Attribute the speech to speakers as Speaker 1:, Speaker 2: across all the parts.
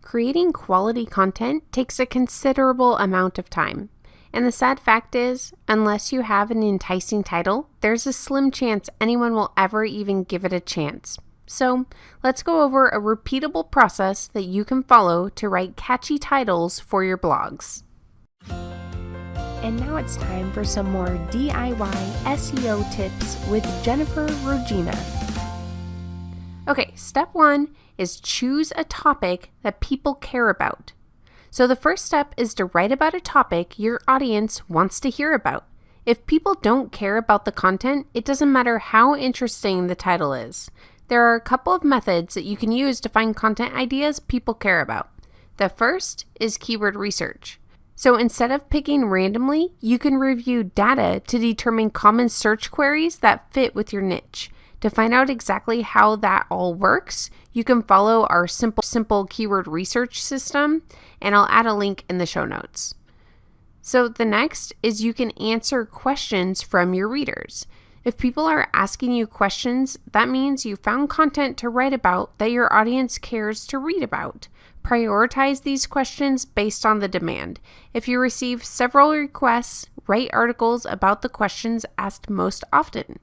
Speaker 1: Creating quality content takes a considerable amount of time. And the sad fact is, unless you have an enticing title, there's a slim chance anyone will ever even give it a chance. So let's go over a repeatable process that you can follow to write catchy titles for your blogs.
Speaker 2: And now it's time for some more DIY SEO tips with Jennifer Regina.
Speaker 1: Okay, step 1 is choose a topic that people care about. So the first step is to write about a topic your audience wants to hear about. If people don't care about the content, it doesn't matter how interesting the title is. There are a couple of methods that you can use to find content ideas people care about. The first is keyword research. So instead of picking randomly, you can review data to determine common search queries that fit with your niche. To find out exactly how that all works, you can follow our simple keyword research system, and I'll add a link in the show notes. So the next is you can answer questions from your readers. If people are asking you questions, that means you found content to write about that your audience cares to read about. Prioritize these questions based on the demand. If you receive several requests, write articles about the questions asked most often.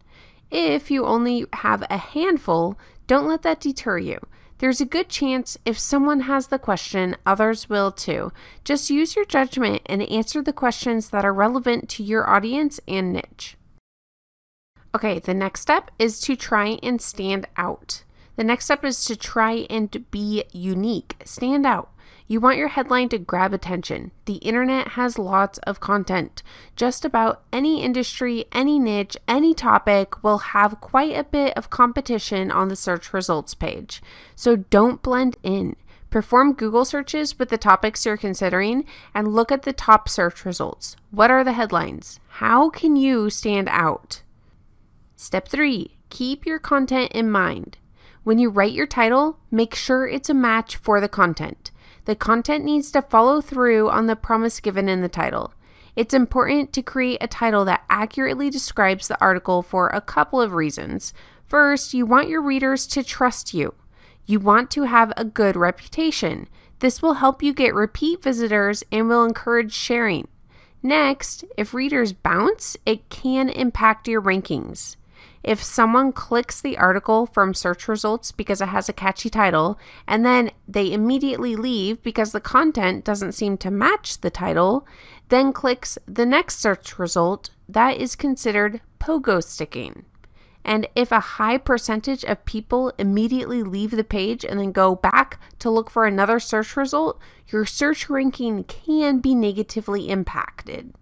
Speaker 1: If you only have a handful, don't let that deter you. There's a good chance if someone has the question, others will too. Just use your judgment and answer the questions that are relevant to your audience and niche. Okay, the next step is to try and stand out. The next step is to try and be unique, stand out. You want your headline to grab attention. The internet has lots of content. Just about any industry, any niche, any topic will have quite a bit of competition on the search results page. So don't blend in. Perform Google searches with the topics you're considering and look at the top search results. What are the headlines? How can you stand out? Step 3, keep your content in mind. When you write your title, make sure it's a match for the content. The content needs to follow through on the promise given in the title. It's important to create a title that accurately describes the article for a couple of reasons. First, you want your readers to trust you. You want to have a good reputation. This will help you get repeat visitors and will encourage sharing. Next, if readers bounce, it can impact your rankings. If someone clicks the article from search results because it has a catchy title, and then they immediately leave because the content doesn't seem to match the title, then clicks the next search result, that is considered pogo sticking. And if a high percentage of people immediately leave the page and then go back to look for another search result, your search ranking can be negatively impacted.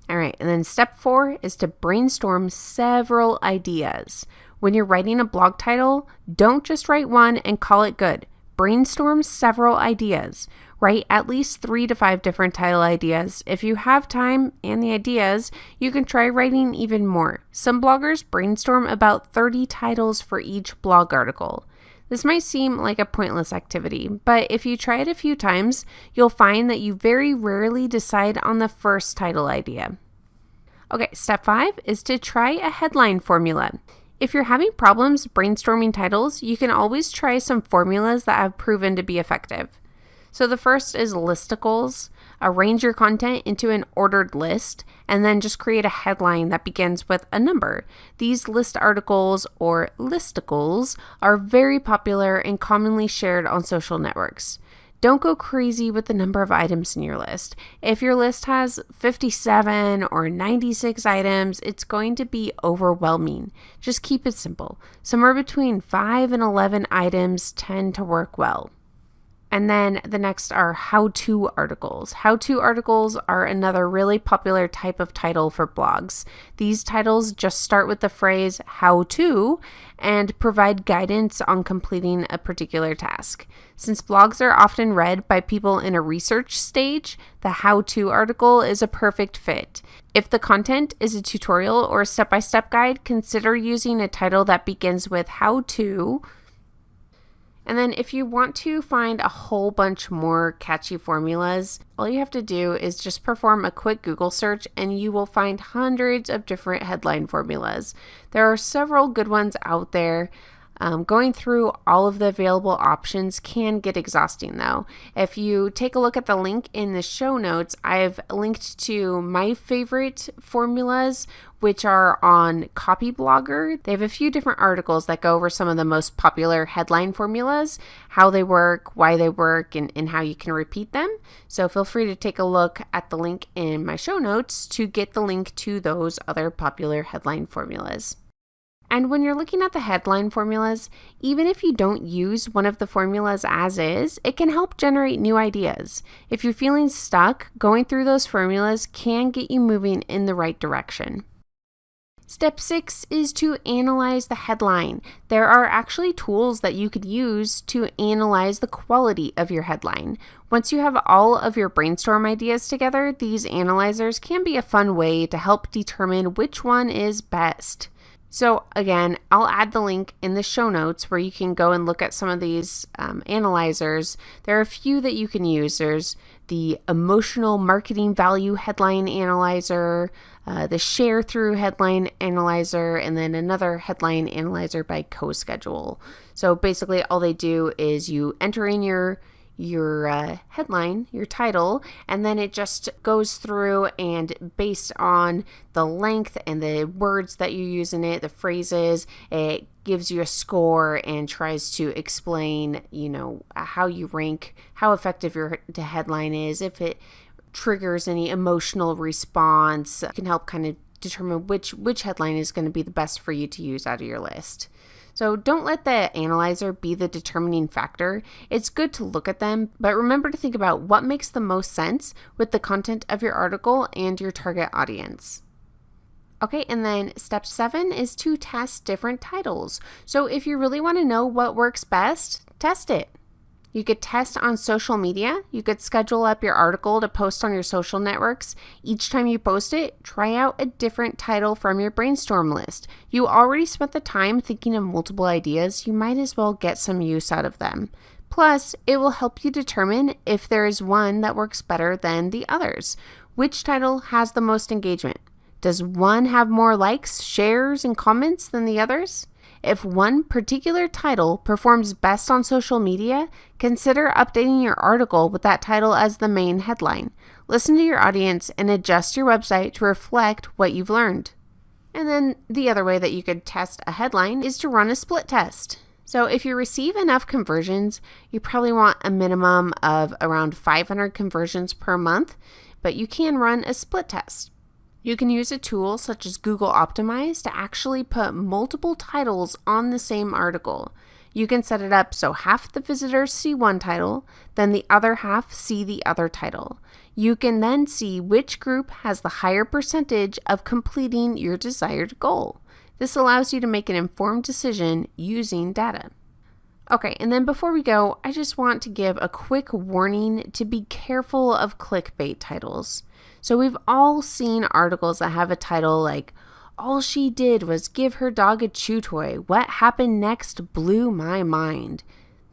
Speaker 1: All right, and then step 4 is to brainstorm several ideas. When you're writing a blog title, don't just write one and call it good. Brainstorm several ideas. Write at least 3 to 5 different title ideas. If you have time and the ideas, you can try writing even more. Some bloggers brainstorm about 30 titles for each blog article. This might seem like a pointless activity, but if you try it a few times, you'll find that you very rarely decide on the first title idea. Okay, step 5 is to try a headline formula. If you're having problems brainstorming titles, you can always try some formulas that have proven to be effective. So the first is listicles. Arrange your content into an ordered list and then just create a headline that begins with a number. These list articles or listicles are very popular and commonly shared on social networks. Don't go crazy with the number of items in your list. If your list has 57 or 96 items, it's going to be overwhelming. Just keep it simple. Somewhere between 5 and 11 items tend to work well. And then the next are how-to articles. How-to articles are another really popular type of title for blogs. These titles just start with the phrase how to and provide guidance on completing a particular task. Since blogs are often read by people in a research stage, the how-to article is a perfect fit. If the content is a tutorial or a step-by-step guide, consider using a title that begins with how to. And then if you want to find a whole bunch more catchy formulas, all you have to do is just perform a quick Google search and you will find hundreds of different headline formulas. There are several good ones out there. Going through all of the available options can get exhausting though. If you take a look at the link in the show notes, I've linked to my favorite formulas, which are on Copyblogger. They have a few different articles that go over some of the most popular headline formulas, how they work, why they work, and how you can repeat them. So feel free to take a look at the link in my show notes to get the link to those other popular headline formulas. And when you're looking at the headline formulas, even if you don't use one of the formulas as is, it can help generate new ideas. If you're feeling stuck, going through those formulas can get you moving in the right direction. Step 6 is to analyze the headline. There are actually tools that you could use to analyze the quality of your headline. Once you have all of your brainstorm ideas together, these analyzers can be a fun way to help determine which one is best. So again, I'll add the link in the show notes where you can go and look at some of these analyzers. There are a few that you can use. There's the emotional marketing value headline analyzer, the share through headline analyzer, and then another headline analyzer by CoSchedule. So basically all they do is you enter in your headline, your title, and then it just goes through and based on the length and the words that you use in it, the phrases, it gives you a score and tries to explain, how you rank, how effective the headline is, if it triggers any emotional response. It can help kind of determine which headline is going to be the best for you to use out of your list. So don't let the analyzer be the determining factor. It's good to look at them, but remember to think about what makes the most sense with the content of your article and your target audience. Okay, and then step 7 is to test different titles. So if you really want to know what works best, test it. You could test on social media. You could schedule up your article to post on your social networks. Each time you post it, try out a different title from your brainstorm list. You already spent the time thinking of multiple ideas. You might as well get some use out of them. Plus, it will help you determine if there is one that works better than the others. Which title has the most engagement? Does one have more likes, shares, and comments than the others? If one particular title performs best on social media, consider updating your article with that title as the main headline. Listen to your audience and adjust your website to reflect what you've learned. And then the other way that you could test a headline is to run a split test. So if you receive enough conversions, you probably want a minimum of around 500 conversions per month, but you can run a split test. You can use a tool such as Google Optimize to actually put multiple titles on the same article. You can set it up so half the visitors see one title, then the other half see the other title. You can then see which group has the higher percentage of completing your desired goal. This allows you to make an informed decision using data. Okay, and then before we go, I just want to give a quick warning to be careful of clickbait titles. So we've all seen articles that have a title like, "All she did was give her dog a chew toy. What happened next blew my mind."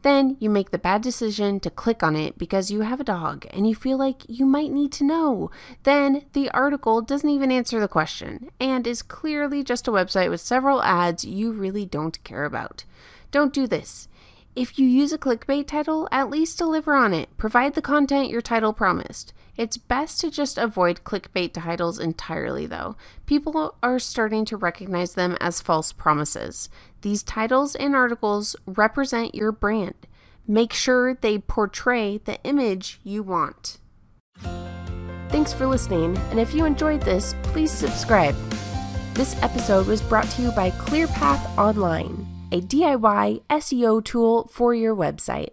Speaker 1: Then you make the bad decision to click on it because you have a dog and you feel like you might need to know. Then the article doesn't even answer the question and is clearly just a website with several ads you really don't care about. Don't do this. If you use a clickbait title, at least deliver on it. Provide the content your title promised. It's best to just avoid clickbait titles entirely, though. People are starting to recognize them as false promises. These titles and articles represent your brand. Make sure they portray the image you want.
Speaker 2: Thanks for listening, and if you enjoyed this, please subscribe. This episode was brought to you by ClearPath Online, a DIY SEO tool for your website.